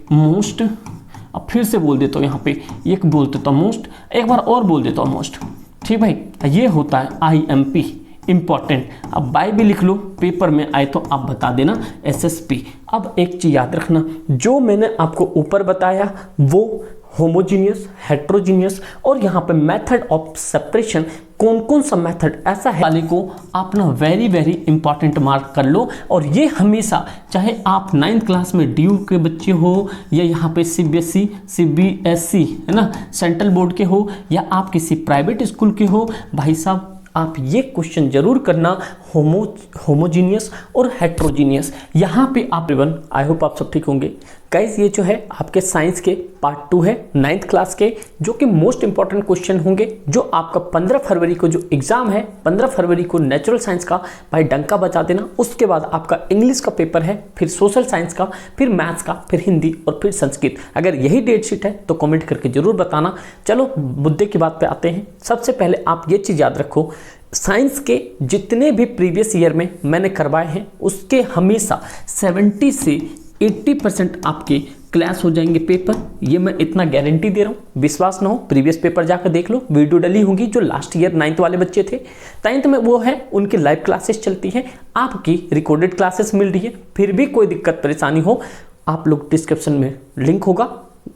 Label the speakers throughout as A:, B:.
A: Most, अब फिर से बोल देता हूँ यहाँ पे, एक बोल देता हूँ मोस्ट, एक बार और बोल देता हूँ मोस्ट, ठीक भाई, ये होता है IMP इम्पॉर्टेंट। अब बाय भी लिख लो, पेपर में आए तो आप बता देना SSP। अब एक चीज याद रखना, जो मैंने आपको ऊपर बताया वो होमोजीनियस, हेट्रोजीनियस और यहाँ पे मेथड ऑफ सेपरेशन, कौन कौन सा मेथड ऐसा है वाले को आप ना वेरी वेरी इंपॉर्टेंट मार्क कर लो। और ये हमेशा, चाहे आप 9th क्लास में DU के बच्चे हो या यहाँ पे CBSE CBSE है ना, सेंट्रल बोर्ड के हो, या आप किसी प्राइवेट स्कूल के हो, भाई साहब आप ये क्वेश्चन जरूर करना, होमोजीनियस और हेट्रोजीनियस। यहाँ पे आप आई होप आप सब ठीक होंगे गाइस। ये जो है आपके साइंस के पार्ट 2 है 9th क्लास के, जो कि मोस्ट इंपॉर्टेंट क्वेश्चन होंगे, जो आपका 15 फरवरी को जो एग्जाम है, 15 फरवरी को नेचुरल साइंस का भाई डंका बजा देना। उसके बाद आपका इंग्लिश का पेपर है, फिर सोशल साइंस का, फिर मैथ्स का, फिर हिंदी और फिर संस्कृत। अगर यही डेट शीट है तो कमेंट करके जरूर बताना। चलो मुद्दे की बात पे आते हैं। सबसे पहले आप ये चीज़ याद रखो, साइंस के जितने भी प्रीवियस ईयर में मैंने करवाए हैं उसके हमेशा 70 से 80% आपके क्लास हो जाएंगे पेपर, ये मैं इतना गारंटी दे रहा हूँ। विश्वास ना हो प्रीवियस पेपर जाकर देख लो, वीडियो डली होंगी। जो लास्ट ईयर 9th वाले बच्चे थे, 9th में वो है, उनकी लाइव क्लासेस चलती हैं, आपकी रिकॉर्डेड क्लासेस मिल रही है। फिर भी कोई दिक्कत परेशानी हो, आप लोग डिस्क्रिप्शन में लिंक होगा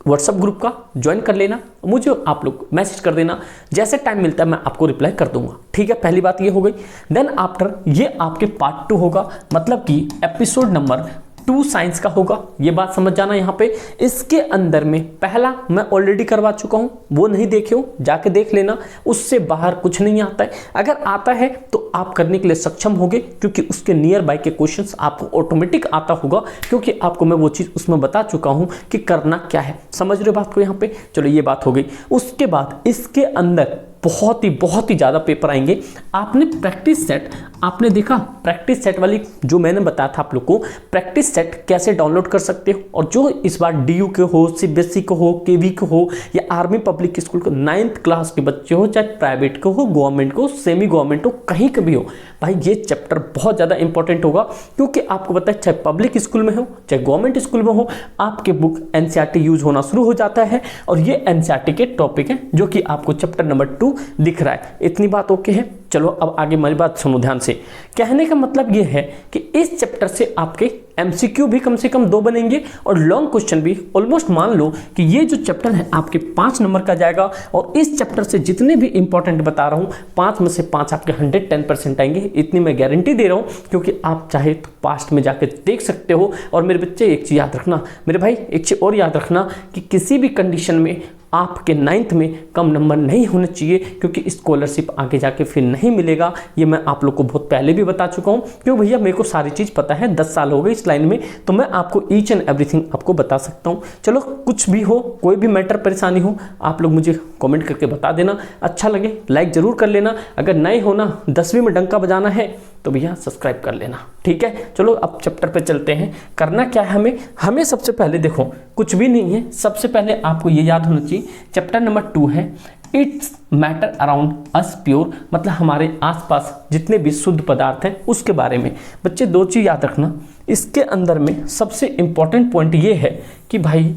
A: व्हाट्सएप ग्रुप का, ज्वाइन कर लेना, मुझे आप लोग मैसेज कर देना, जैसे टाइम मिलता है मैं आपको रिप्लाई कर दूंगा, ठीक है। पहली बात ये हो गई। देन आफ्टर ये आपके पार्ट 2 होगा, मतलब कि एपिसोड नंबर 2 साइंस का होगा, ये बात समझ जाना यहाँ पे। इसके अंदर में पहला मैं ऑलरेडी करवा चुका हूँ, वो नहीं देखे हो जाके देख लेना, उससे बाहर कुछ नहीं आता है। अगर आता है तो आप करने के लिए सक्षम होगे, क्योंकि उसके नियर बाय के क्वेश्चंस आपको ऑटोमेटिक आता होगा, क्योंकि आपको मैं वो चीज़ उसमें बता चुका हूँ कि करना क्या है। समझ रहे हो बात को यहाँ पे? चलो ये बात हो गई। उसके बाद इसके अंदर बहुत ही ज़्यादा पेपर आएंगे। आपने प्रैक्टिस सेट, आपने देखा प्रैक्टिस सेट वाली जो मैंने बताया था आप लोग को, प्रैक्टिस सेट कैसे डाउनलोड कर सकते हो। और जो इस बार DU के हो, CBSE को हो, KV को हो या आर्मी पब्लिक स्कूल को 9th क्लास के बच्चे हो, चाहे प्राइवेट को हो, गवर्नमेंट को, सेमी गवर्नमेंट हो, कहीं का भी हो, भाई ये चैप्टर बहुत ज़्यादा इंपॉर्टेंट होगा। क्योंकि आपको पता है चाहे पब्लिक स्कूल में हो चाहे गवर्नमेंट स्कूल में हो, आपके बुक NCERT यूज होना शुरू हो जाता है। और ये NCERT के टॉपिक है जो कि आपको चैप्टर नंबर 2 दिख रहा है। इतनी बात ओके है। चलो अब आगे मेरी बात सुनो ध्यान से। कहने का मतलब ये है कि इस चैप्टर से आपके MCQ भी कम से कम 2 बनेंगे और लॉन्ग क्वेश्चन भी ऑलमोस्ट मान लो कि ये जो चैप्टर है आपके 5 नंबर का जाएगा। और इस चैप्टर से जितने भी इंपॉर्टेंट बता रहा हूँ, 5 में से 5 आपके 110% आएंगे, इतनी मैं गारंटी दे रहा हूँ। क्योंकि आप चाहे तो पास्ट में जाकर देख सकते हो। और मेरे बच्चे एक चीज़ याद रखना, मेरे भाई एक चीज़ और याद रखना कि किसी भी कंडीशन में आपके 9th में कम नंबर नहीं होने चाहिए, क्योंकि स्कॉलरशिप आगे जाके फिर नहीं मिलेगा। ये मैं आप लोग को बहुत पहले भी बता चुका हूँ, क्यों भैया मेरे को सारी चीज़ पता है, 10 साल हो गए इस लाइन में, तो मैं आपको ईच एंड एवरीथिंग आपको बता सकता हूँ। चलो कुछ भी हो, कोई भी मैटर परेशानी हो, आप लोग मुझे कमेंट करके बता देना। अच्छा लगे लाइक ज़रूर कर लेना। अगर नए हो ना, 10वीं में डंका बजाना है तो भैया सब्सक्राइब कर लेना, ठीक है। चलो अब चैप्टर पे चलते हैं। करना क्या है हमें सबसे पहले देखो, कुछ भी नहीं है, सबसे पहले आपको ये याद होना चाहिए चैप्टर नंबर 2 है it's matter around us pure, मतलब हमारे आसपास जितने भी शुद्ध पदार्थ हैं उसके बारे में। बच्चे 2 चीज़ याद रखना, इसके अंदर में सबसे इंपॉर्टेंट पॉइंट ये है कि भाई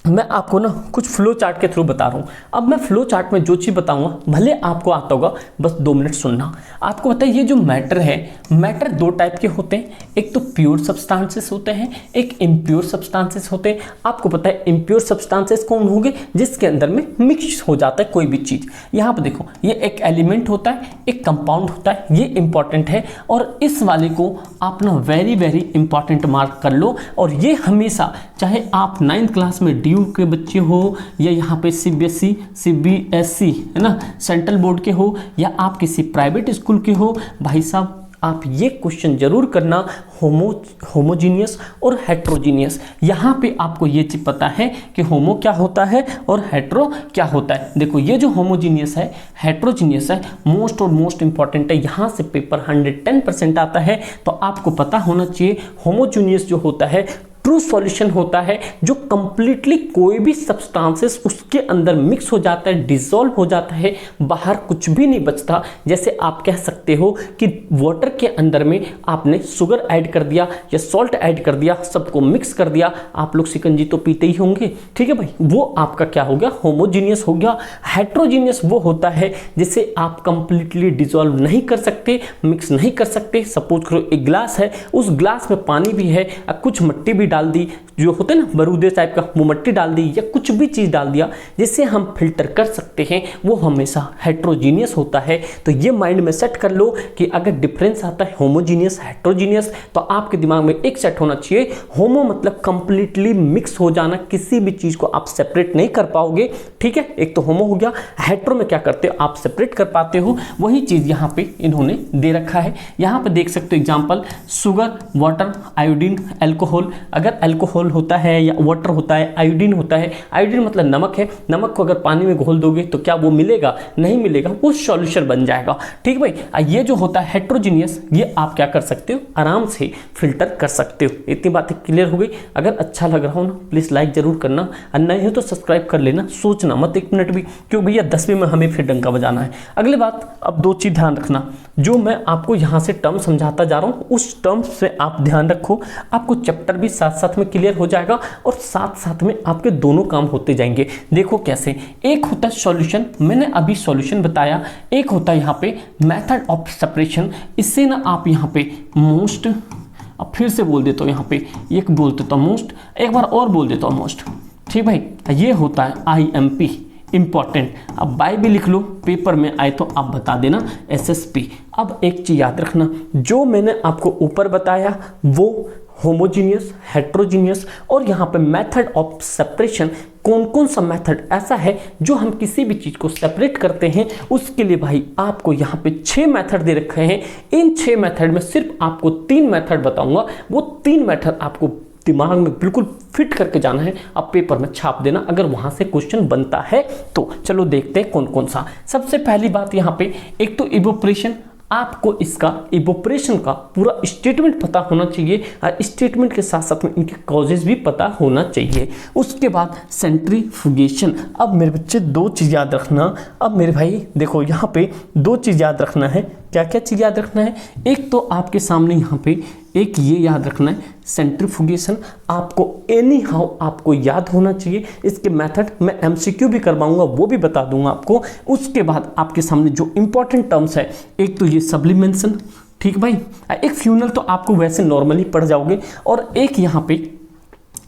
A: मैं आपको ना कुछ फ्लो चार्ट के थ्रू बता रहा हूँ। अब मैं फ्लो चार्ट में जो चीज़ बताऊंगा भले आपको आता होगा, बस 2 मिनट सुनना। आपको पता है ये जो मैटर है, मैटर 2 टाइप के होते हैं, एक तो प्योर सब्सटेंसेस होते हैं, एक इम्प्योर सब्सटेंसेस होते हैं। आपको पता है इम्प्योर सब्सटेंसेस कौन होंगे? जिसके अंदर में मिक्स हो जाता है कोई भी चीज़। यहाँ पर देखो, ये एक एलिमेंट होता है, एक कंपाउंड होता है, ये इंपॉर्टेंट है। और इस वाले को आप ना वेरी इंपॉर्टेंट मार्क कर लो। और ये हमेशा, चाहे आप 9th क्लास में DU के बच्चे हो या यहाँ पे CBSE CBSE है ना, सेंट्रल बोर्ड के हो, या आप किसी प्राइवेट स्कूल के हो, भाई साहब आप ये क्वेश्चन जरूर करना, होमोजीनियस और हेट्रोजीनियस। यहाँ पे आपको ये चीज पता है कि होमो क्या होता है और हेट्रो क्या होता है। देखो ये जो होमोजीनियस है, हेट्रोजीनियस है, मोस्ट और मोस्ट इंपॉर्टेंट है, यहाँ से पेपर 110% आता है। तो आपको पता होना चाहिए होमोजीनियस जो होता है ट्रू सॉल्यूशन होता है जो कंप्लीटली कोई भी सब्सटेंसेस उसके अंदर मिक्स हो जाता है, डिसॉल्व हो जाता है, बाहर कुछ भी नहीं बचता। जैसे आप कह सकते हो कि वाटर के अंदर में आपने शुगर ऐड कर दिया या सॉल्ट ऐड कर दिया, सबको मिक्स कर दिया, आप लोग शिकंजी तो पीते ही होंगे, ठीक है भाई, वो आपका क्या हो गया, होमोजीनियस हो गया। हेट्रोजीनियस वो होता है जिसे आप कंप्लीटली डिसॉल्व नहीं कर सकते, मिक्स नहीं कर सकते। सपोज करो एक ग्लास है, उस ग्लास में पानी भी है, कुछ मिट्टी भी डाल दी, जो होते हैं ना बरूदे टाइप का, वो मिट्टी डाल दी या कुछ भी चीज डाल दिया जिससे हम फिल्टर कर सकते हैं, वो हमेशा हेट्रोजीनियस होता है। तो ये माइंड में सेट कर लो कि अगर डिफरेंस आता है होमोजीनियस हेट्रोजीनियस, तो आपके दिमाग में एक सेट होना चाहिए, होमो मतलब कंप्लीटली मिक्स हो जाना, किसी भी चीज को आप सेपरेट नहीं कर पाओगे, ठीक है, एक तो होमो हो गया। हेट्रो में क्या करते हो, आप सेपरेट कर पाते हो, वही चीज यहाँ पे इन्होंने दे रखा है। यहाँ पे देख सकते हो example, sugar, water, iodine, alcohol. अगर अल्कोहल होता है या वाटर होता है, आयोडीन होता है, आयोडीन मतलब नमक है, नमक को अगर पानी में घोल दोगे तो क्या वो मिलेगा, नहीं मिलेगा, वो सॉल्यूशन बन जाएगा, ठीक भाई। ये जो होता है हेट्रोजीनियस, ये आप क्या कर सकते हो, आराम से फिल्टर कर सकते हो। इतनी बातें क्लियर हो गई। अगर अच्छा लग रहा हो ना, प्लीज लाइक जरूर करना, और नहीं हो तो सब्सक्राइब कर लेना, सोचना मत एक मिनट भी, क्यों भैया 10वीं में हमें फिर डंका बजाना है। अगली बात, अब दो चीज ध्यान रखना, जो मैं आपको यहाँ से टर्म समझाता जा रहा हूँ उस टर्म से आप ध्यान रखो, आपको चैप्टर भी साथ साथ में क्लियर हो जाएगा और साथ साथ में आपके दोनों काम होते जाएंगे। देखो कैसे, एक होता है सॉल्यूशन, मैंने अभी सॉल्यूशन बताया, एक होता है यहाँ पे मेथड ऑफ सेपरेशन। इससे ना आप यहाँ पे मोस्ट, अब फिर से बोल देता हूँ, यहाँ पे एक बोल देता हूँ मोस्ट, एक बार और बोल देता हूँ मोस्ट, ठीक भाई। ये होता है IMP, इंपॉर्टेंट। अब बाय भी लिख लो, पेपर में आए तो आप बता देना SSP। अब एक चीज याद रखना, जो मैंने आपको ऊपर बताया वो होमोजीनियस, हेट्रोजीनियस, और यहाँ पे मेथड ऑफ सेपरेशन, कौन कौन सा मेथड ऐसा है जो हम किसी भी चीज को सेपरेट करते हैं, उसके लिए भाई आपको यहाँ पे 6 मेथड दे रखे हैं। इन 6 मेथड में सिर्फ आपको 3 मेथड बताऊंगा, वो 3 मेथड आपको दिमाग में बिल्कुल फिट करके जाना है, अब पेपर में छाप देना अगर वहां से क्वेश्चन बनता है तो। चलो देखते हैं कौन कौन सा। सबसे पहली बात यहाँ पे, एक तो इवोपरेशन, आपको इसका इवोपरेशन का पूरा स्टेटमेंट पता होना चाहिए और स्टेटमेंट के साथ साथ में इनके कॉजेज भी पता होना चाहिए। उसके बाद सेंट्रीफ्यूगेशन। अब मेरे बच्चे दो चीज़ याद रखना, अब मेरे भाई देखो यहाँ पे दो चीज़ याद रखना है। क्या क्या चीज़ याद रखना है, एक तो आपके सामने यहाँ पे एक ये याद रखना है सेंट्रीफ्यूगेशन, आपको एनी हाउ आपको याद होना चाहिए। इसके मेथड मैं MCQ भी करवाऊंगा, वो भी बता दूंगा आपको। उसके बाद आपके सामने जो इंपॉर्टेंट टर्म्स है, एक तो ये सब्लिमेशन, ठीक भाई, एक फ्यूनल तो आपको वैसे नॉर्मली पढ़ जाओगे, और एक यहाँ पे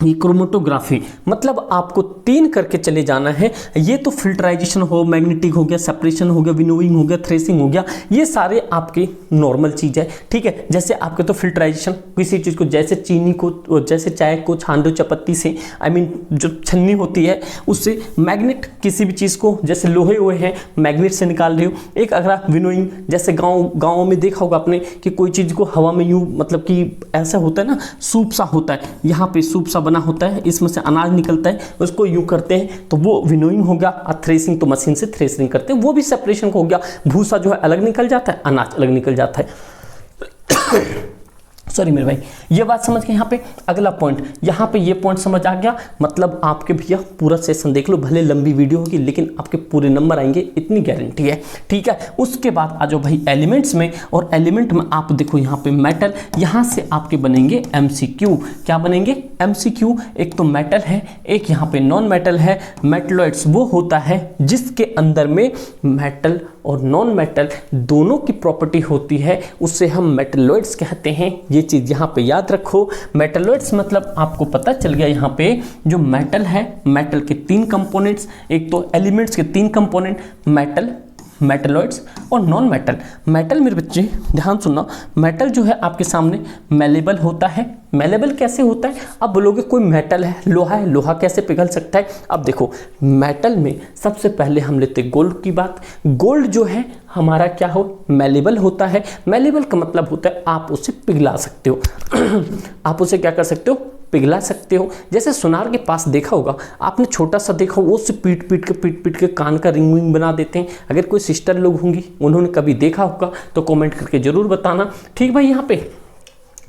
A: ये क्रोमेटोग्राफी, मतलब आपको 3 करके चले जाना है। ये तो फिल्टराइजेशन हो, मैग्नेटिक हो गया, सेपरेशन हो गया, विनोइंग हो गया, थ्रेसिंग हो गया, ये सारे आपके नॉर्मल चीज़ है, ठीक है। जैसे आपके तो फिल्टराइजेशन, किसी चीज़ को जैसे चीनी को, जैसे चाय को छान दो चपत्ती से, आई मीन जो छन्नी होती है उससे, मैग्नेट किसी भी चीज़ को जैसे लोहे हुए हैं मैग्नेट से निकाल रहे हो। एक अगर आप विनोइंग, जैसे गाँव में देखा होगा आपने कि कोई चीज़ को हवा में यूँ, मतलब कि ऐसा होता है ना, सूप सा होता है, यहाँ पे सूप सा बना होता है, इसमें से अनाज निकलता है, उसको यूं करते हैं तो वो विनोइंग हो गया। और थ्रेसिंग तो मशीन से थ्रेसिंग करते हैं, वो भी सेपरेशन हो गया। भूसा जो है अलग निकल जाता है, अनाज अलग निकल जाता है। सॉरी मेरे भाई, ये बात समझ के यहाँ पे अगला पॉइंट, यहाँ पे ये पॉइंट समझ आ गया, मतलब आपके भैया पूरा सेशन देख लो, भले लंबी वीडियो होगी लेकिन आपके पूरे नंबर आएंगे, इतनी गारंटी है, ठीक है। उसके बाद आ जाओ भाई एलिमेंट्स में, और एलिमेंट में आप देखो यहाँ पे मेटल, यहाँ से आपके बनेंगे MCQ। क्या बनेंगे, MCQ। एक तो मेटल है, एक यहाँ पे नॉन मेटल है। मेटलॉइड्स वो होता है जिसके अंदर में मेटल और नॉन मेटल दोनों की प्रॉपर्टी होती है, उससे हम मेटलॉइड्स कहते हैं। ये चीज़ यहाँ पे याद रखो। मेटलॉइड्स मतलब आपको पता चल गया यहाँ पे, जो मेटल है, मेटल के 3 कंपोनेंट्स, एक तो एलिमेंट्स के 3 कंपोनेंट, मेटल, मेटलॉइड्स और नॉन मेटल। मेटल मेरे बच्चे ध्यान सुनना, मेटल जो है आपके सामने मेलेबल होता है। मेलेबल कैसे होता है, अब बोलोगे कोई मेटल है, लोहा है, लोहा कैसे पिघल सकता है। अब देखो मेटल में सबसे पहले हम लेते गोल्ड की बात। गोल्ड जो है हमारा क्या हो, मेलेबल होता है। मेलेबल का मतलब होता है आप उसे पिघला सकते हो आप उसे क्या कर सकते हो, पिघला सकते हो। जैसे सुनार के पास देखा होगा आपने, छोटा सा देखा वो उससे पीट पीट के कान का रिंग विंग बना देते हैं। अगर कोई सिस्टर लोग होंगी उन्होंने कभी देखा होगा तो कमेंट करके जरूर बताना, ठीक भाई। यहाँ पे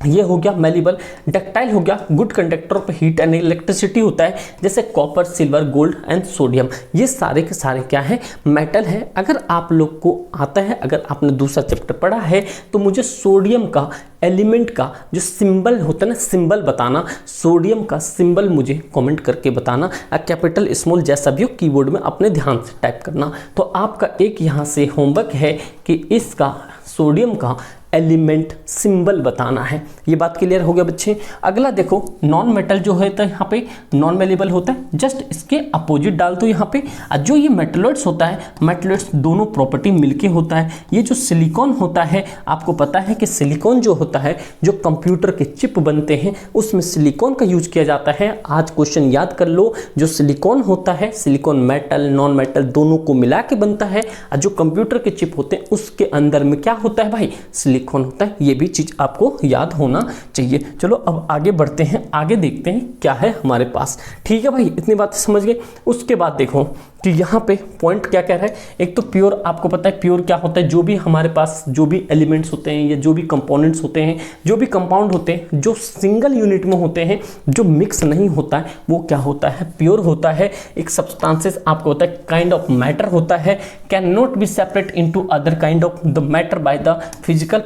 A: ये हो गया मेलेबल। डक्टाइल हो गया, good conductor of heat and electricity होता है, जैसे copper, silver, gold and sodium. ये सारे के सारे क्या है, मेटल है। अगर आप लोग को आता है, अगर आपने दूसरा चैप्टर पढ़ा है, तो मुझे सोडियम का एलिमेंट का जो सिंबल होता है ना, सिंबल बताना, सोडियम का सिंबल मुझे कमेंट करके बताना, कैपिटल स्मॉल जैसा भी हो, कीबोर्ड में अपने ध्यान से टाइप करना। तो आपका एक यहाँ से होमवर्क है कि इसका सोडियम का एलिमेंट सिंबल बताना है। ये बात क्लियर हो गया बच्चे। अगला देखो, नॉन मेटल जो है तो यहाँ पे नॉन मेलेबल होता है, जस्ट इसके अपोजिट डाल दो यहाँ पे। जो ये मेटलॉइड्स होता है, मेटलॉइड्स दोनों प्रॉपर्टी मिलके होता है। ये जो सिलिकॉन होता है, आपको पता है कि सिलिकॉन जो होता है, जो कंप्यूटर के चिप बनते हैं उसमें सिलिकॉन का यूज किया जाता है। आज क्वेश्चन याद कर लो, जो सिलिकॉन होता है, सिलिकॉन मेटल नॉन मेटल दोनों को मिला के बनता है। और जो कंप्यूटर के चिप होते हैं उसके अंदर में क्या होता है भाई, सिलिकॉन होता है। ये भी चीज आपको याद होना चाहिए। चलो अब आगे बढ़ते हैं, आगे देखते हैं क्या है हमारे पास। ठीक है भाई, इतनी बात समझ गए। उसके बाद देखो कि यहाँ पे पॉइंट क्या कह रहा है। एक तो प्योर, आपको पता है प्योर क्या होता है, जो भी हमारे पास जो भी एलिमेंट्स होते हैं या जो भी कंपोनेंट्स होते हैं, जो भी कंपाउंड होते हैं, जो सिंगल यूनिट में होते हैं, जो मिक्स नहीं होता है, वो क्या होता है, प्योर होता है। एक सब्सटेंसेस आपको होता है, काइंड ऑफ मैटर होता है, can not be separate into other kind of the matter by the physical,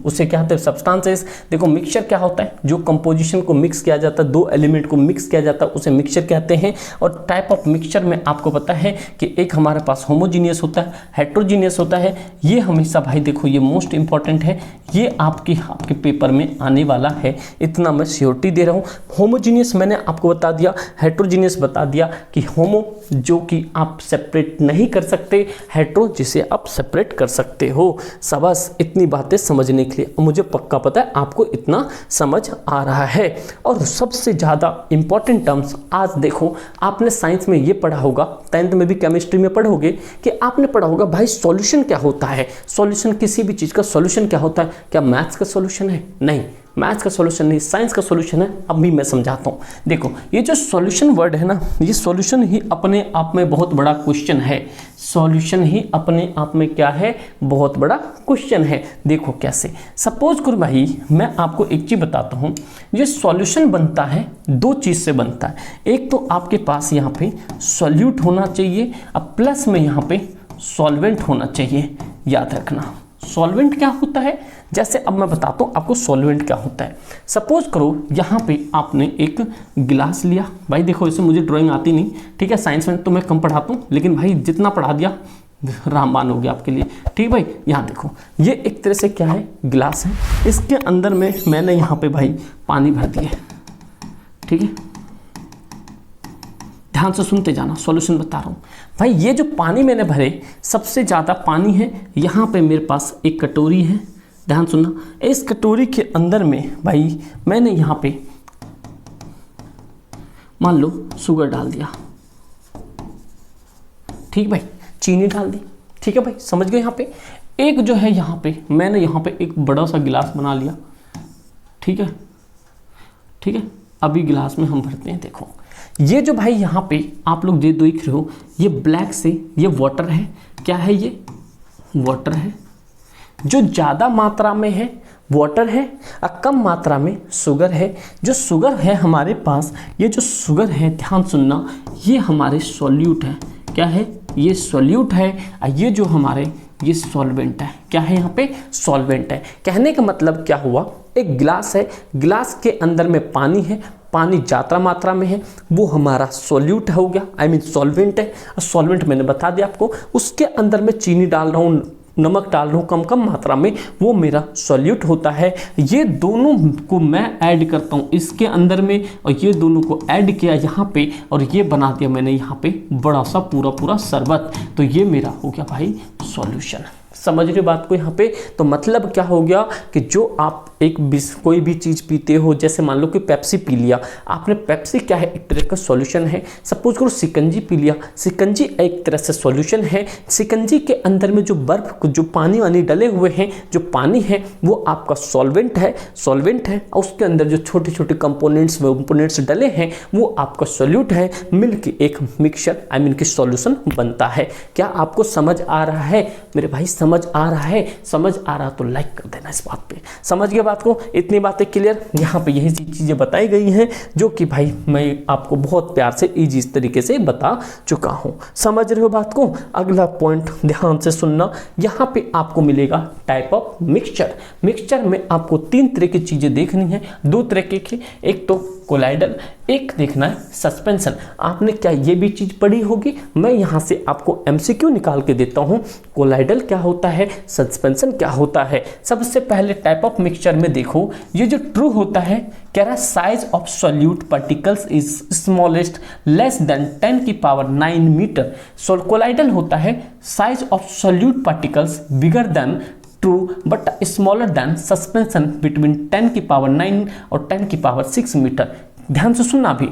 A: उसे क्या होता है, सब्सटेंसेस। देखो मिक्सचर क्या होता है, जो कंपोजिशन को मिक्स किया जाता है, दो एलिमेंट को मिक्स किया जाता है, उसे मिक्सचर कहते हैं। और टाइप ऑफ मिक्सचर में आपको पता है कि एक हमारे पास होमोजीनियस होता है, हेट्रोजीनियस होता है। ये हमेशा भाई देखो, ये मोस्ट इंपॉर्टेंट है, ये आपके पेपर में आने वाला है, इतना मैं श्योरिटी दे रहा हूँ। होमोजीनियस मैंने आपको बता दिया, हेट्रोजीनियस बता दिया कि होमो जो कि आप सेपरेट नहीं कर सकते, हेट्रो जिसे आप सेपरेट कर सकते हो। सबस इतनी बातें समझने के लिए, मुझे पक्का पता है आपको इतना समझ आ रहा है। और सबसे ज़्यादा इंपॉर्टेंट टर्म्स आज देखो, आपने साइंस में ये पढ़ा होगा, 10th में भी केमिस्ट्री में पढ़ोगे कि आपने पढ़ा होगा भाई सॉल्यूशन क्या होता है। सॉल्यूशन किसी भी चीज़ का सॉल्यूशन क्या होता है, क्या मैथ्स का सॉल्यूशन है? नहीं, मैथ्स का सॉल्यूशन नहीं, साइंस का सॉल्यूशन है। अब भी मैं समझाता हूँ। देखो ये जो सॉल्यूशन वर्ड है ना, ये सॉल्यूशन ही अपने आप में बहुत बड़ा क्वेश्चन है। सॉल्यूशन ही अपने आप में क्या है, बहुत बड़ा क्वेश्चन है। देखो कैसे, सपोज करो भाई मैं आपको एक चीज़ बताता हूँ। ये सॉल्यूशन बनता है दो चीज़ से बनता है। एक तो आपके पास यहाँ पे सॉल्यूट होना चाहिए, अब प्लस में यहाँ पे सॉल्वेंट होना चाहिए। याद रखना सॉल्वेंट क्या होता है, जैसे अब मैं बताता हूँ आपको सॉल्वेंट क्या होता है। सपोज करो यहाँ पे आपने एक गिलास लिया, भाई देखो इसे मुझे ड्राइंग आती नहीं, ठीक है, साइंस में तो मैं कम पढ़ाता हूँ, लेकिन भाई जितना पढ़ा दिया रामबान हो गया आपके लिए। ठीक भाई, यहाँ देखो ये एक तरह से क्या है, गिलास है, इसके अंदर में मैंने यहाँ पे भाई पानी भर दिया। ठीक है, ध्यान से सुनते जाना, सॉल्यूशन बता रहा हूँ भाई। ये जो पानी मैंने भरे, सबसे ज़्यादा पानी है यहाँ पे मेरे पास एक कटोरी है, ध्यान सुनना। इस कटोरी के अंदर में भाई मैंने यहाँ पे मान लो शुगर डाल दिया। ठीक भाई, चीनी डाल दी। ठीक है भाई, समझ गए। यहाँ पे एक जो है, यहाँ पे मैंने यहाँ पे एक बड़ा सा गिलास बना लिया। ठीक है, ठीक है, अभी गिलास में हम भरते हैं। देखो ये जो भाई यहाँ पे आप लोग ये देख रहे हो, ये ब्लैक से ये वाटर है। क्या है ये? वाटर है। जो ज़्यादा मात्रा में है वाटर है और कम मात्रा में शुगर है। जो शुगर है हमारे पास, ये जो शुगर है ध्यान सुनना, ये हमारे सॉल्यूट है। क्या है? ये सॉल्यूट है। और ये जो हमारे ये सॉल्वेंट है। क्या है? यहाँ पे सॉल्वेंट है। कहने का मतलब क्या हुआ, एक गिलास है, गिलास के अंदर में पानी है, पानी ज़्यादा मात्रा में है, वो हमारा सॉल्यूट हो गया, आई मीन सॉल्वेंट है। सॉल्वेंट मैंने बता दिया आपको। उसके अंदर मैं चीनी डाल रहा हूँ, नमक डाल रहा हूँ कम कम मात्रा में, वो मेरा सॉल्यूट होता है। ये दोनों को मैं ऐड करता हूँ इसके अंदर में, और ये दोनों को ऐड किया यहाँ पे, और ये बना दिया मैंने यहाँ पे बड़ा सा पूरा शरबत। तो ये मेरा हो गया भाई सॉल्यूशन। समझ रहे बात को यहाँ पे? तो मतलब क्या हो गया कि जो आप कोई भी चीज़ पीते हो, जैसे मान लो कि पेप्सी पी लिया आपने, पेप्सी क्या है? एक तरह का सॉल्यूशन है। सपोज करो सिकंजी पी लिया, सिकंजी एक तरह से सॉल्यूशन है। सिकंजी के अंदर में जो बर्फ, जो पानी वानी डले हुए हैं, जो पानी है वो आपका सॉल्वेंट है, सॉल्वेंट है। और उसके अंदर जो छोटे छोटे कंपोनेंट्स डले हैं वो आपका सॉल्यूट है। मिलके एक मिक्सचर, आई मीन कि सॉल्यूशन बनता है। क्या आपको समझ आ रहा है? मेरे भाई समझ आ रहा है? समझ आ रहा तो लाइक कर देना इस बात पे। समझ गए बात को? इतनी बातें क्लियर? यहाँ पे यही चीज़ें बताई गई हैं जो कि भाई मैं आपको बहुत प्यार से ईजी तरीके से बता चुका हूँ। समझ रहे हो बात को? अगला पॉइंट ध्यान से सुनना, यहाँ पे आपको मिलेगा टाइप ऑफ मिक्सचर। मिक्सचर में आपको 3 तरह की चीज़ें देखनी है, 2 तरह की, एक तो कोलाइडल, एक देखना है सस्पेंशन। आपने क्या ये भी चीज़ पढ़ी होगी? मैं यहाँ से आपको MCQ निकाल के देता हूँ। कोलाइडल क्या होता है, सस्पेंशन क्या होता है। सबसे पहले टाइप ऑफ मिक्सचर में देखो, ये जो ट्रू होता है, कह रहा है size of solute particles is smallest less than 10 की पावर 9 मीटर। कोलाइडल होता है size of solute particles bigger than true but smaller than suspension between 10 की पावर 9 और 10 की पावर 6 मीटर। ध्यान से सुनना भी,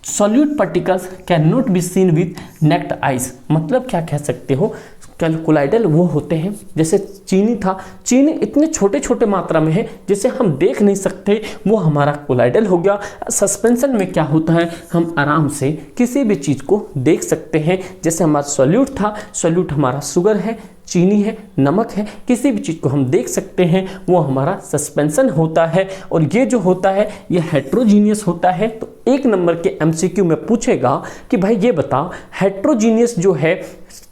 A: solute particles can not be seen with necked eyes. मतलब क्या कह सकते हो, कोलाइडल वो होते हैं, जैसे चीनी था, चीनी इतने छोटे छोटे मात्रा में है जिसे हम देख नहीं सकते, वो हमारा कोलाइडल हो गया। सस्पेंशन में क्या होता है, हम आराम से किसी भी चीज़ को देख सकते हैं। जैसे हमारा सॉल्यूट था, सॉल्यूट हमारा शुगर है, चीनी है, नमक है, किसी भी चीज़ को हम देख सकते हैं, वो हमारा सस्पेंशन होता है। और ये जो होता है ये हेट्रोजीनियस होता है। तो 1 नंबर के MCQ में पूछेगा कि भाई ये बता, हेट्रोजीनियस जो है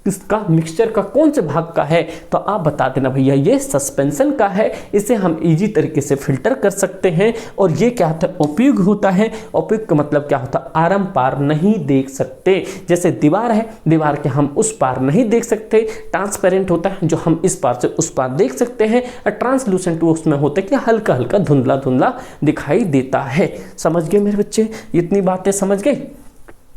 A: इसका मिक्सचर का कौन से भाग का है, तो आप बता देना भैया ये सस्पेंशन का है। इसे हम इजी तरीके से फिल्टर कर सकते हैं। और ये क्या होता है, उपयुक्त होता है। उपयुक्त का मतलब क्या होता है, आरम पार नहीं देख सकते। जैसे दीवार है, दीवार के हम उस पार नहीं देख सकते। ट्रांसपेरेंट होता है, जो हम इस पार से उस पार देख सकते हैं। और ट्रांसलूसेंट उसमें होता है कि हल्का हल्का धुंधला धुंधला दिखाई देता है। समझ गए मेरे बच्चे? इतनी बातें समझ गए?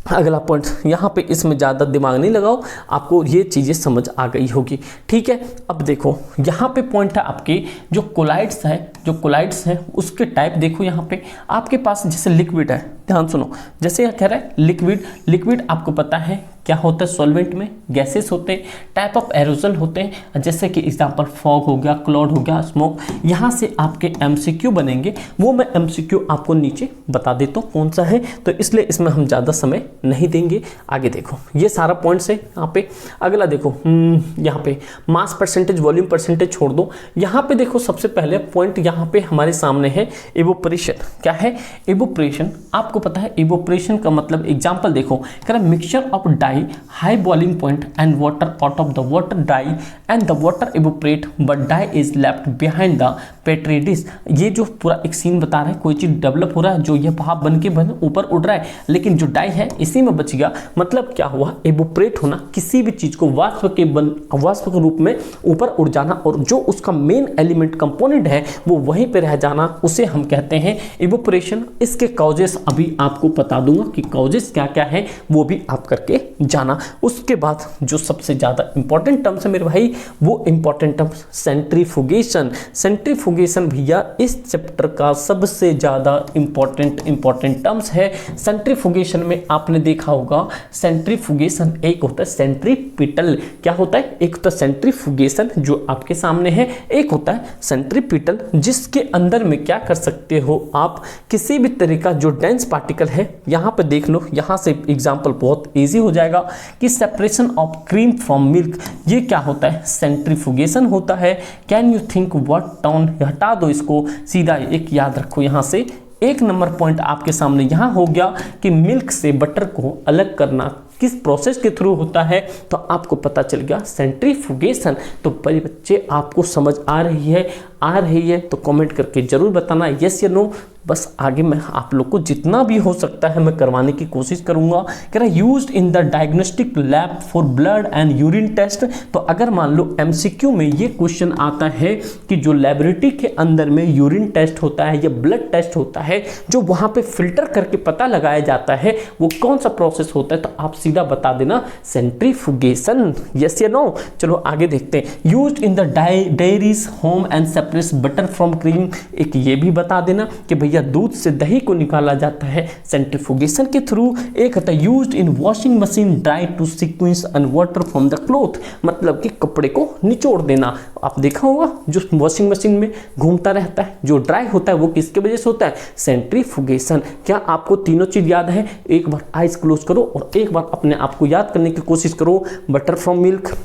A: अगला पॉइंट यहाँ पे, इसमें ज़्यादा दिमाग नहीं लगाओ, आपको ये चीज़ें समझ आ गई होगी। ठीक है, अब देखो यहाँ पे पॉइंट है आपके जो कोलाइड्स है, जो कोलाइड्स हैं उसके टाइप देखो। यहाँ पे आपके पास जैसे लिक्विड है, ध्यान सुनो, जैसे यह कह रहा है लिक्विड, लिक्विड आपको पता है क्या होता है, सॉल्वेंट में गैसेस होते हैं, टाइप ऑफ एरोजल होते हैं, जैसे कि एग्जांपल फॉग हो गया, क्लाउड हो गया, स्मोक। यहाँ से आपके MCQ बनेंगे, वो मैं MCQ आपको नीचे बता देता हूँ कौन सा है, तो इसलिए इसमें हम ज़्यादा समय नहीं देंगे। आगे देखो, ये सारा पॉइंट्स है यहाँ पे। अगला देखो, यहाँ पे मास परसेंटेज, वॉल्यूम परसेंटेज छोड़ दो। यहाँ पे देखो सबसे पहले पॉइंट यहाँ पे हमारे सामने है इवोपरेशन। क्या है इवोपरेशन? आपको पता है इवोपरेशन का मतलब, एग्जाम्पल देखो, कह रहा mixture of dye high boiling point and water out of the water dye and the water evaporate but dye is left behind the petri dish। ये जो पूरा एक सीन बता रहा है, कोई चीज डेवलप हो रहा है, जो ये भाप बन के ऊपर उड़ रहा है, लेकिन जो डाई है इसी में बच गया। मतलब क्या हुआ, एवोपरेट होना, किसी भी चीज को वाष्प के रूप में ऊपर उड़ जाना, और जो उसका मेन एलिमेंट कंपोनेंट है वो वहीं पे रह जाना, उसे हम कहते हैं इवोपरेशन। इसके कॉजेस अभी आपको बता दूंगा कि कॉजेस क्या क्या है, वो भी आप करके जाना। उसके बाद जो सबसे ज्यादा इंपॉर्टेंट टर्म्स है मेरे भाई, वो इंपॉर्टेंट टर्म्स सेंट्रीफ्यूगेशन। सेंट्रीफ्यूगेशन भैया इस चैप्टर का सबसे ज्यादा इंपॉर्टेंट टर्म्स है। सेंट्रीफ्यूगेशन में आपने देखा होगा, सेंट्रीफ्यूगेशन एक होता है सेंट्रीपिटल। क्या होता है? एक तो सेंट्रीफ्यूगेशन जो आपके सामने है, एक होता है सेंट्रीपिटल, जिसके अंदर में क्या कर सकते हो आप, किसी भी तरह का जो डेंस पार्टिकल है, यहाँ पे देख लो, यहाँ से एग्जाम्पल बहुत इजी हो जाएगा कि separation of cream from milk, ये क्या होता है? सेंट्रीफ्यूगेशन होता है। Can you think what town? हटा दो इसको, सीधा एक याद रखो। यहाँ से 1 नंबर पॉइंट आपके सामने यहाँ हो गया कि मिल्क से बटर को अलग करना किस प्रोसेस के थ्रू होता है, तो आपको पता चल गया सेंट्रीफ्यूगेशन। तो बड़े बच्चे आपको समझ आ रही है तो कमेंट करके जरूर बताना यस या नो। बस आगे मैं आप लोग को जितना भी हो सकता है मैं करवाने की कोशिश करूंगा। कह रहा used in the diagnostic lab for blood and urine test. तो अगर मान लो MCQ में ये क्वेश्चन आता है कि जो लेबोरेटरी के अंदर में यूरिन टेस्ट होता है या ब्लड टेस्ट होता है, जो वहां पे फिल्टर करके पता लगाया जाता है, वो कौन सा प्रोसेस होता है, तो आप सीधा बता देना सेंट्रीफ्यूगेशन। यस या नो? चलो आगे देखते हैं। Used in the dairies home and separates butter from cream, एक ये भी बता देना कि भैया दूध से दही को निकाला जाता है सेंट्रीफ्यूगेशन के थ्रू। एक होता है used in washing machine dry to sequence and water from the cloth, मतलब कि कपड़े को निचोड़ देना। आप देखा होगा जो वॉशिंग मशीन में घूमता रहता है, जो ड्राई होता है, वो किसके वजह से होता है? सेंट्रीफ्यूगेशन। क्या आपको तीनों चीज याद है? एक बार आइज क्लोज करो और एक बार अपने आप को याद करने की कोशिश करो। बटर फ्रॉम मिल्क,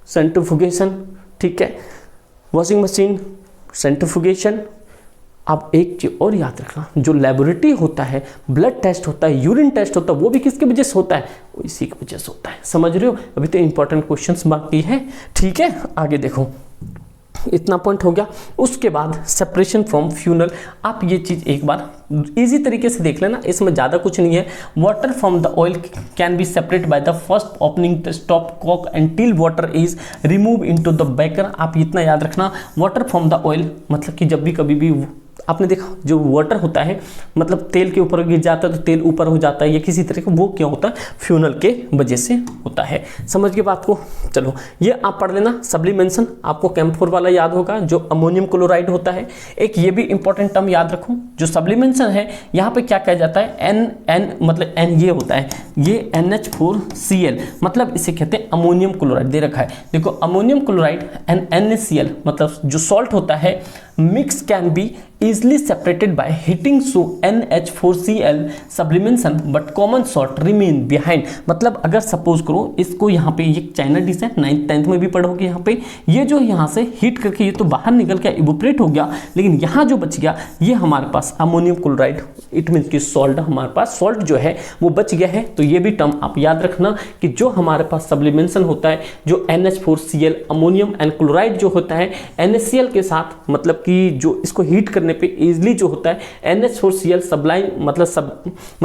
A: सेंट्रीफ्यूगेशन, ठीक है। Washing machine, centrifugation. अब एक चीज और याद रखना, जो लेबोरेटरी होता है, ब्लड टेस्ट होता है, यूरिन टेस्ट होता है, वो भी किसके वजह से होता है, वो इसी की वजह से होता है। समझ रहे हो? अभी तो इंपॉर्टेंट क्वेश्चंस बाकी है, ठीक है। आगे देखो, इतना पॉइंट हो गया। उसके बाद सेपरेशन फ्रॉम फ्यूनल। आप ये चीज एक बार इजी तरीके से देख लेना, इसमें ज्यादा कुछ नहीं है। Water from the oil can be separate by the first opening the stop cock until water is remove into the beaker. आप इतना याद रखना, वाटर फ्रॉम द ऑयल मतलब कि जब भी कभी भी आपने देखा जो वाटर होता है, मतलब तेल के ऊपर गिर जाता है तो तेल ऊपर हो जाता है या किसी तरह का, वो क्या होता है, फ्यूनल के वजह से होता है। समझ गए बात को? चलो ये आप पढ़ लेना। सब्लिमेशन आपको कैम्फोर वाला याद होगा, जो अमोनियम क्लोराइड होता है। एक ये भी इंपॉर्टेंट टर्म याद रखो, जो सब्लिमेशन है यहाँ पे क्या कहा जाता है, एन मतलब एन ये होता है, ये NH4Cl, मतलब इसे कहते हैं अमोनियम क्लोराइड, दे रखा है देखो, अमोनियम क्लोराइड NaCl, मतलब जो सॉल्ट होता है, mix can be easily separated by heating so NH4Cl sublimation but common salt remain behind। मतलब अगर सपोज करो इसको यहाँ पे ये चाइना डिश है, 9th 10th में भी पढ़ोगे, यहाँ पे ये जो यहाँ से हीट करके ये तो बाहर निकल के इवोपरेट हो गया, लेकिन यहाँ जो बच गया ये हमारे पास अमोनियम क्लोराइड, इट मीन्स की सॉल्ट, हमारे पास सॉल्ट जो है वो बच गया है। तो ये भी टर्म आप याद रखना कि जो हमारे पास सब्लिमेशन होता है, जो NH4Cl अमोनियम एंड क्लोराइड जो होता है NaCl के साथ, मतलब कि जो इसको हीट करने पे इजिली जो होता है NH4Cl सब्लाइम, मतलब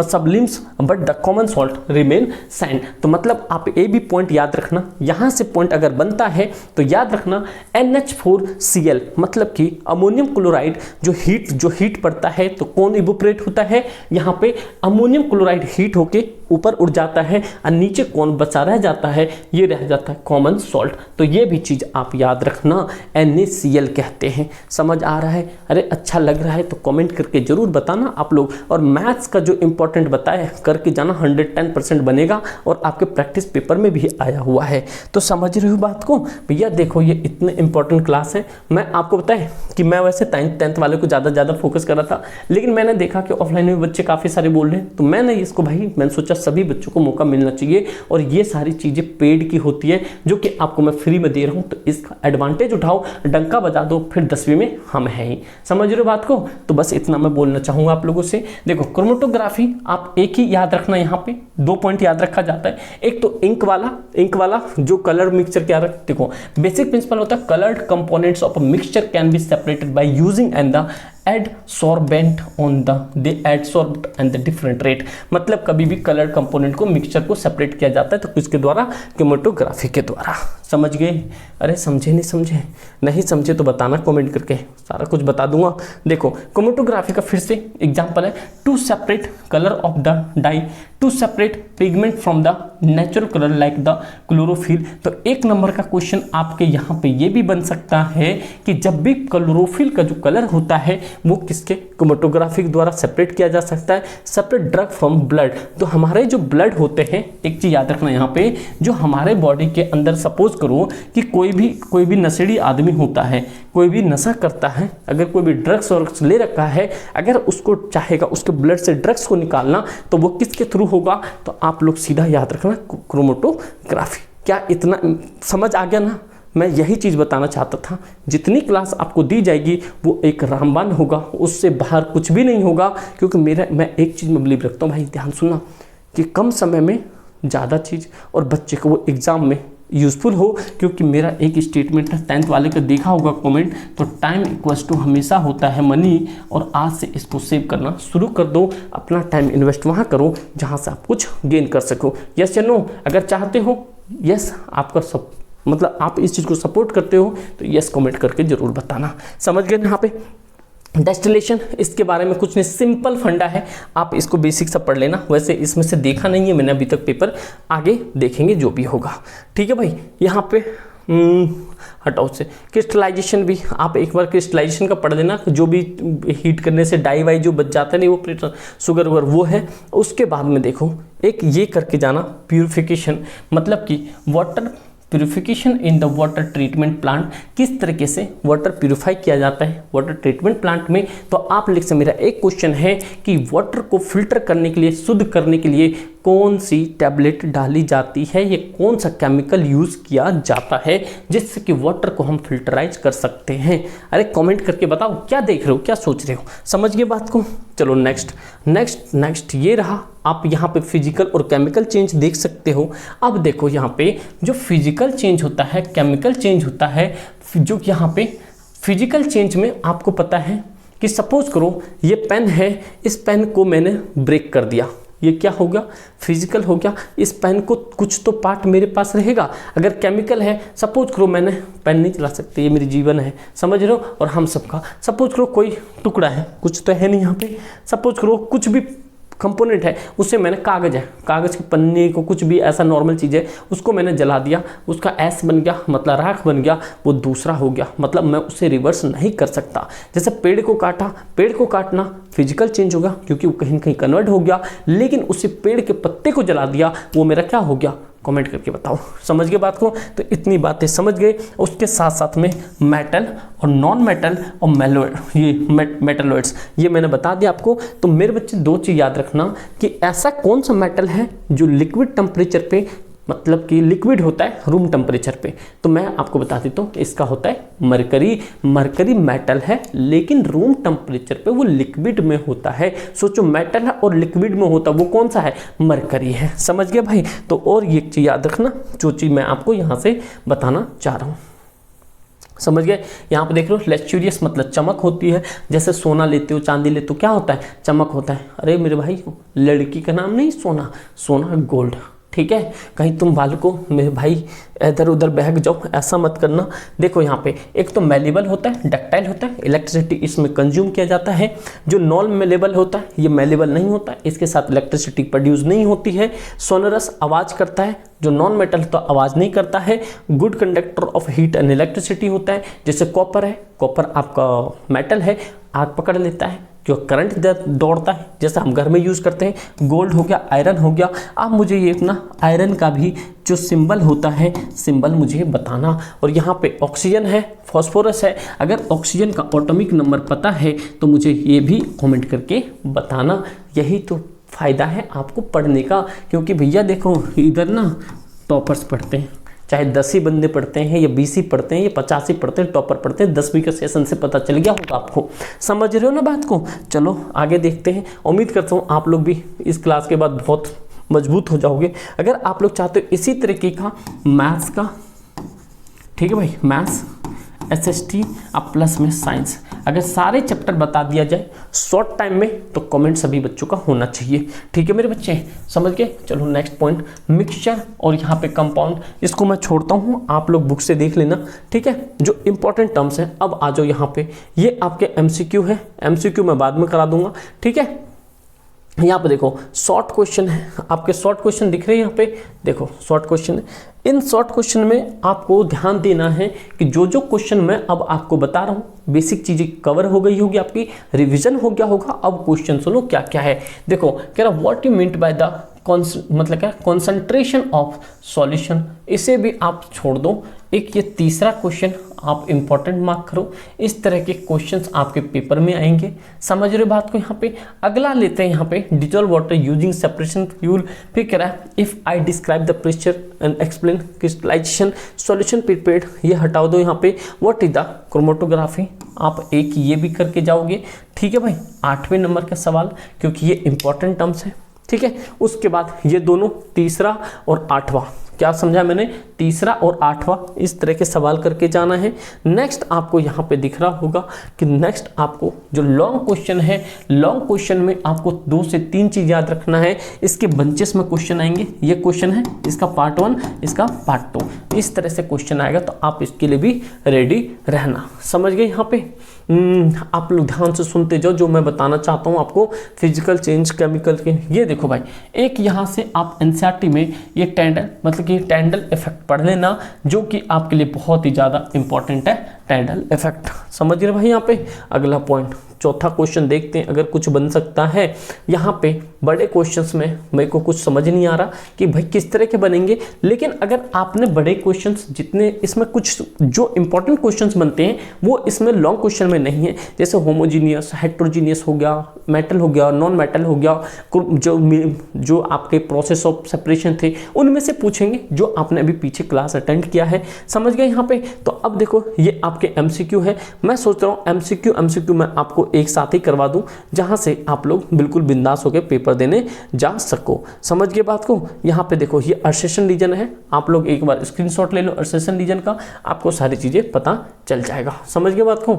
A: sublimes but the common salt remain sand. तो मतलब आप ये भी पॉइंट याद रखना, यहां से पॉइंट अगर बनता है तो याद रखना NH4Cl मतलब कि अमोनियम क्लोराइड जो हीट पड़ता है तो कौन इवोपरेट होता है, यहाँ पे अमोनियम क्लोराइड हीट होके ऊपर उड़ जाता है और नीचे कौन बचा रह जाता है, ये रह जाता है कॉमन सॉल्ट। तो ये भी चीज आप याद रखना, NaCl कहते हैं। समझ आ रहा है? अरे अच्छा लग रहा है तो कमेंट करके जरूर बताना आप लोग। और मैथ्स का जो इंपॉर्टेंट बताया करके जाना, 110% बनेगा और आपके प्रैक्टिस पेपर में भी आया हुआ है। तो समझ रहे हो बात को भैया? देखो ये इतने इंपॉर्टेंट क्लास है। मैं आपको बताएं कि मैं वैसे 10th वाले को ज़्यादा फोकस कर रहा था, लेकिन मैंने देखा कि ऑफलाइन में बच्चे काफ़ी सारे बोल रहे हैं, तो मैंने इसको मैंने सोचा सभी बच्चों को मौका मिलना चाहिए और ये सारी चीज़ें पेड की होती है जो कि आपको मैं फ्री में दे रहा हूँ, तो इसका एडवांटेज उठाओ, डंका बजा दो, फिर 10वीं में हम हैं ही। समझ रहे हो बात को? तो बस इतना मैं बोलना चाहूँगा आप लोगों से। देखो क्रोमेटोग्राफी आप एक ही याद रखना, यहाँ पे 2 पॉइंट याद रखा जाता है। एक तो इंक वाला जो कलर मिक्सचर क्या रख, देखो बेसिक प्रिंसिपल होता है, coloured components of a mixture can be separated by using and the adsorbent on the they adsorbed and the different rate। मतलब कभी भी कलर कंपोनेंट को, मिक्सचर को सेपरेट किया जाता है तो किसके द्वारा, क्रोमेटोग्राफी के द्वारा। समझ गए? अरे समझे नहीं समझे तो बताना कमेंट करके, सारा कुछ बता दूंगा। देखो क्रोमेटोग्राफी का फिर से एग्जांपल है, to separate colour of the dye, to separate pigment from the natural colour like the chlorophyll. तो 1 नंबर का क्वेश्चन आपके यहाँ पे ये भी बन सकता है कि जब भी क्लोरोफिल का जो कलर होता है वो किसके, क्रोमेटोग्राफी द्वारा सेपरेट किया जा सकता है। सेपरेट ड्रग फ्रॉम ब्लड, तो हमारे जो ब्लड होते हैं, एक चीज याद रखना यहाँ पे, जो हमारे बॉडी के अंदर सपोज करो कि कोई भी नशेड़ी आदमी होता है, कोई भी नशा करता है, अगर कोई भी ड्रग्स ले रखा है, अगर उसको चाहेगा उसके ब्लड से ड्रग्स को निकालना तो वो किसके थ्रू होगा, तो आप लोग सीधा याद रखना क्रोमेटोग्राफी। क्या इतना समझ आ गया ना? मैं यही चीज़ बताना चाहता था, जितनी क्लास आपको दी जाएगी वो एक रामबाण होगा, उससे बाहर कुछ भी नहीं होगा। क्योंकि मैं एक चीज़ में बिलीव रखता हूँ भाई, ध्यान सुनना, कि कम समय में ज़्यादा चीज़ और बच्चे को वो एग्ज़ाम में यूज़फुल हो। क्योंकि मेरा एक स्टेटमेंट है, 10th वाले का देखा होगा कमेंट, तो टाइम इक्वल्स टू हमेशा होता है मनी, और आज से इसको सेव करना शुरू कर दो। अपना टाइम इन्वेस्ट वहाँ करो जहाँ से आप कुछ गेन कर सको। यस या नो? अगर चाहते हो यस, आपका सब मतलब आप इस चीज़ को सपोर्ट करते हो तो यस कमेंट करके जरूर बताना। समझ गए यहाँ पे? डेस्टिलेशन, इसके बारे में कुछ नहीं, सिंपल फंडा है, आप इसको बेसिक सा पढ़ लेना। वैसे इसमें से देखा नहीं है मैंने अभी तक पेपर, आगे देखेंगे जो भी होगा। ठीक है भाई? यहाँ पे हटाओ से क्रिस्टलाइजेशन भी आप एक बार क्रिस्टलाइजेशन का पढ़ लेना, जो भी हीट करने से डाई वाई जो बच जाता है नहीं, वो शुगर वगैरह वो है। उसके बाद में देखो एक ये करके जाना, प्यूरिफिकेशन, मतलब कि water purification in the water treatment plant, किस तरीके से वाटर प्यूरिफाई किया जाता है वाटर ट्रीटमेंट प्लांट में। तो आप लिख से मेरा एक क्वेश्चन है कि वाटर को फिल्टर करने के लिए, शुद्ध करने के लिए कौन सी टैबलेट डाली जाती है, ये कौन सा केमिकल यूज़ किया जाता है जिससे कि वाटर को हम फिल्टराइज कर सकते हैं। अरे कमेंट करके बताओ क्या देख रहे हो, क्या सोच रहे हो, समझ गए बात को। चलो नेक्स्ट ये रहा, आप यहाँ पे फिजिकल और केमिकल चेंज देख सकते हो। अब देखो यहाँ पे जो फिजिकल चेंज होता है, केमिकल चेंज होता है, जो यहाँ पे फिजिकल चेंज में आपको पता है कि सपोज करो ये पेन है, इस पेन को मैंने ब्रेक कर दिया, ये क्या हो गया, फिजिकल हो गया। इस पेन को कुछ तो पार्ट मेरे पास रहेगा। अगर केमिकल है, सपोज करो मैंने पेन नहीं चला सकते, ये मेरी जीवन है, समझ रहे हो, और हम सबका। सपोज करो कोई टुकड़ा है, कुछ तो है नहीं यहाँ पे, सपोज करो कुछ भी कंपोनेंट है, उससे मैंने कागज़ है, कागज़ की पन्नी को, कुछ भी ऐसा नॉर्मल चीज़ है, उसको मैंने जला दिया, उसका ऐश बन गया, मतलब राख बन गया, वो दूसरा हो गया, मतलब मैं उसे रिवर्स नहीं कर सकता। जैसे पेड़ को काटा, पेड़ को काटना फिजिकल चेंज होगा क्योंकि वो कहीं कहीं कन्वर्ट हो गया, लेकिन उसी पेड़ के पत्ते को जला दिया, वो मेरा क्या हो गया, कमेंट करके बताओ, समझ गए बात को। तो इतनी बातें समझ गए। उसके साथ साथ में मेटल और नॉन मेटल और मेटलॉइड्स ये मैंने बता दिया आपको। तो मेरे बच्चे दो चीज़ याद रखना कि ऐसा कौन सा मेटल है जो लिक्विड टेम्परेचर पे, मतलब कि लिक्विड होता है रूम टेम्परेचर पे। तो मैं आपको बता देता हूँ, इसका होता है मरकरी। मरकरी मेटल है लेकिन रूम टेम्परेचर पे वो लिक्विड में होता है। सोचो मेटल है और लिक्विड में होता है, वो कौन सा है, मरकरी है। समझ गए भाई। तो और ये चीज़ याद रखना जो चीज़ मैं आपको यहाँ से बताना चाह रहा हूँ, समझ गए। यहाँ पे देख लो लेक्चुरियस मतलब चमक होती है। जैसे सोना लेते हो, चांदी लेते हो, क्या होता है, चमक होता है। अरे मेरे भाई लड़की का नाम नहीं सोना, सोना गोल्ड, ठीक है। कहीं तुम बाल को मेरे भाई इधर उधर बहक जाओ, ऐसा मत करना। देखो यहाँ पे एक तो मेलेबल होता है, डक्टाइल होता है, इलेक्ट्रिसिटी इसमें कंज्यूम किया जाता है। जो नॉन मेलेबल होता है ये मेलेबल नहीं होता, इसके साथ इलेक्ट्रिसिटी प्रोड्यूस नहीं होती है। सोनरस आवाज़ करता है, जो नॉन मेटल तो आवाज़ नहीं करता है। Good conductor of heat and electricity होता है, जैसे कॉपर है, कॉपर आपका मेटल है, आग पकड़ लेता है, जो करंट दौड़ता है, जैसे हम घर में यूज़ करते हैं। गोल्ड हो गया, आयरन हो गया। अब मुझे ये अपना आयरन का भी जो सिंबल होता है, सिंबल मुझे बताना। और यहाँ पे ऑक्सीजन है, फॉस्फोरस है। अगर ऑक्सीजन का एटॉमिक नंबर पता है तो मुझे ये भी कमेंट करके बताना। यही तो फ़ायदा है आपको पढ़ने का, क्योंकि भैया देखो इधर ना टॉपर्स पढ़ते हैं, चाहे 10 ही बंदे पढ़ते हैं या 20 ही पढ़ते हैं या 50 ही पढ़ते हैं, टॉपर पढ़ते हैं। 10वीं के सेशन से पता चल गया होगा आपको, समझ रहे हो ना बात को। चलो आगे देखते हैं। उम्मीद करता हूँ आप लोग भी इस क्लास के बाद बहुत मजबूत हो जाओगे। अगर आप लोग चाहते हो इसी तरीके का मैथ्स का, ठीक है भाई, मैथ्स SST अब प्लस में साइंस, अगर सारे चैप्टर बता दिया जाए शॉर्ट टाइम में तो कमेंट सभी बच्चों का होना चाहिए, ठीक है मेरे बच्चे, समझ गए। चलो नेक्स्ट पॉइंट, मिक्सचर और यहाँ पे कंपाउंड, इसको मैं छोड़ता हूँ, आप लोग बुक से देख लेना, ठीक है। जो इंपॉर्टेंट टर्म्स हैं अब आ जाओ यहाँ पे, ये आपके MCQ है, MCQ मैं बाद में करा दूंगा, ठीक है। यहाँ पे देखो शॉर्ट क्वेश्चन है, आपके शॉर्ट क्वेश्चन दिख रहे हैं यहाँ पे, देखो शॉर्ट क्वेश्चन है। इन शॉर्ट क्वेश्चन में आपको ध्यान देना है कि जो जो क्वेश्चन मैं अब आपको बता रहा हूँ, बेसिक चीज़ें कवर हो गई होगी, आपकी रिवीजन हो गया होगा। अब क्वेश्चन सुनो क्या क्या है। देखो कह रहा what you meant by the मतलब क्या, कॉन्सेंट्रेशन ऑफ सॉल्यूशन, इसे भी आप छोड़ दो। एक ये तीसरा क्वेश्चन आप इंपॉर्टेंट मार्क करो। इस तरह के क्वेश्चंस आपके पेपर में आएंगे, समझ रहे बात को। यहाँ पे अगला लेते हैं, यहाँ पे dissolve water using separation fuel. फिर कह रहा है if I describe the pressure and explain crystallisation solution prepared, ये हटा दो यहाँ पे। व्हाट इज द क्रोमेटोग्राफी, आप एक ये भी करके जाओगे, ठीक है भाई। 8वें नंबर का सवाल, क्योंकि ये इंपॉर्टेंट टर्म्स है, ठीक है। उसके बाद ये दोनों तीसरा और 8वां, क्या समझा मैंने, तीसरा और 8वां इस तरह के सवाल करके जाना है। नेक्स्ट आपको यहाँ पे दिख रहा होगा कि नेक्स्ट आपको जो लॉन्ग क्वेश्चन है, लॉन्ग क्वेश्चन में आपको 2 से 3 चीज़ याद रखना है। इसके बंचेस में क्वेश्चन आएंगे, ये क्वेश्चन है, इसका पार्ट 1, इसका पार्ट 2, इस तरह से क्वेश्चन आएगा, तो आप इसके लिए भी रेडी रहना, समझ गए। यहाँ पे आप लोग ध्यान से सुनते जाओ जो मैं बताना चाहता हूँ आपको, फिजिकल चेंज, केमिकल के। ये देखो भाई, एक यहाँ से आप NCERT में ये टेंडल मतलब कि टेंडल इफेक्ट पढ़ लेना, जो कि आपके लिए बहुत ही ज़्यादा इंपॉर्टेंट है, टेंडल इफेक्ट, समझ रहे भाई। यहाँ पे अगला पॉइंट चौथा क्वेश्चन देखते हैं अगर कुछ बन सकता है। यहाँ पे बड़े क्वेश्चंस में मेरे को कुछ समझ नहीं आ रहा कि भाई किस तरह के बनेंगे, लेकिन अगर आपने बड़े क्वेश्चंस जितने इसमें कुछ जो इंपॉर्टेंट क्वेश्चंस बनते हैं वो इसमें लॉन्ग क्वेश्चन में नहीं है, जैसे होमोजीनियस, हेट्रोजीनियस हो गया, मेटल हो गया, नॉन मेटल हो गया, जो आपके प्रोसेस ऑफ सेपरेशन थे उनमें से पूछेंगे जो आपने अभी पीछे क्लास अटेंड किया है। समझ गए यहाँ पे? तो अब देखो ये आपके एमसीक्यू है। मैं सोच रहा हूँ एमसीक्यू मैं आपको एक साथ ही करवा दूं जहां से आप लोग बिल्कुल बिंदास होकर पेपर देने जा सको। समझ गए बात को? यहाँ पे देखो ये अर्सेशन रीजन है, आप लोग एक बार स्क्रीनशॉट ले लो अर्सेशन रीजन का, आपको सारी चीजें पता चल जाएगा। समझ गए बात को?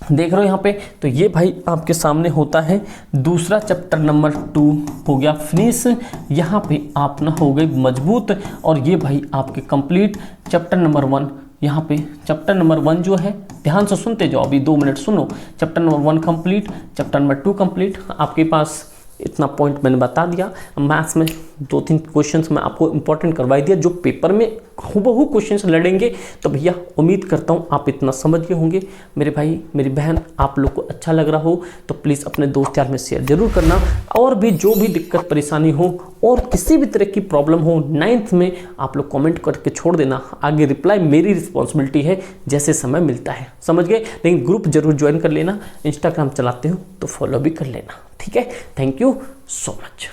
A: देख रहे हो यहाँ पे, तो ये भाई आपके सामने होता है दूसरा चैप्टर नंबर 2 हो गया फिनिश। यहाँ पे आप ना हो गए मजबूत, और ये भाई आपके कंप्लीट चैप्टर नंबर 1। यहाँ पे चैप्टर नंबर 1 जो है ध्यान से सुनते जाओ, अभी 2 मिनट सुनो। Chapter number 1 complete, chapter number 2 complete. आपके पास इतना पॉइंट मैंने बता दिया। मैथ्स में 2-3 क्वेश्चंस मैं आपको इंपॉर्टेंट करवाई दिया जो पेपर में हूबहू क्वेश्चंस लड़ेंगे। तो भैया उम्मीद करता हूँ आप इतना समझ गए होंगे। मेरे भाई मेरी बहन, आप लोग को अच्छा लग रहा हो तो प्लीज़ अपने दोस्त यार में शेयर जरूर करना। और भी जो भी दिक्कत परेशानी हो और किसी भी तरह की प्रॉब्लम हो 9th में आप लोग कॉमेंट करके छोड़ देना, आगे रिप्लाई मेरी रिस्पॉन्सिबिलिटी है जैसे समय मिलता है। समझ गए? लेकिन ग्रुप जरूर ज्वाइन कर लेना, इंस्टाग्राम चलाते हो तो फॉलो भी कर लेना। ठीक है? Thank you so much.